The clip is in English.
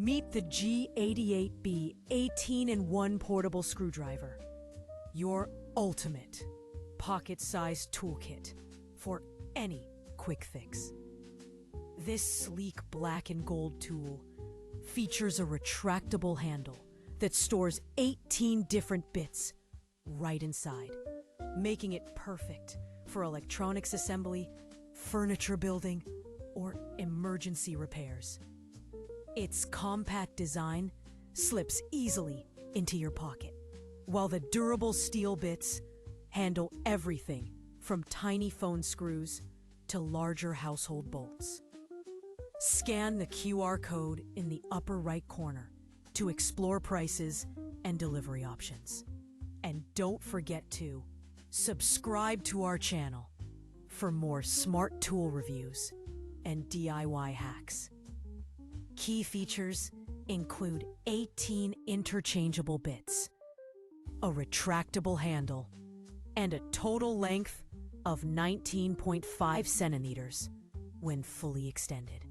Meet the G88B 18-in-1 portable screwdriver, your ultimate pocket-sized toolkit for any quick fix. This sleek black and gold tool features a retractable handle that stores 18 different bits right inside, making it perfect for electronics assembly, furniture building, or emergency repairs. Its compact design slips easily into your pocket, while the durable steel bits handle everything from tiny phone screws to larger household bolts. Scan the QR code in the upper right corner to explore prices and delivery options. And don't forget to subscribe to our channel for more smart tool reviews and DIY hacks. Key features include 18 interchangeable bits, a retractable handle, and a total length of 19.5 centimeters when fully extended.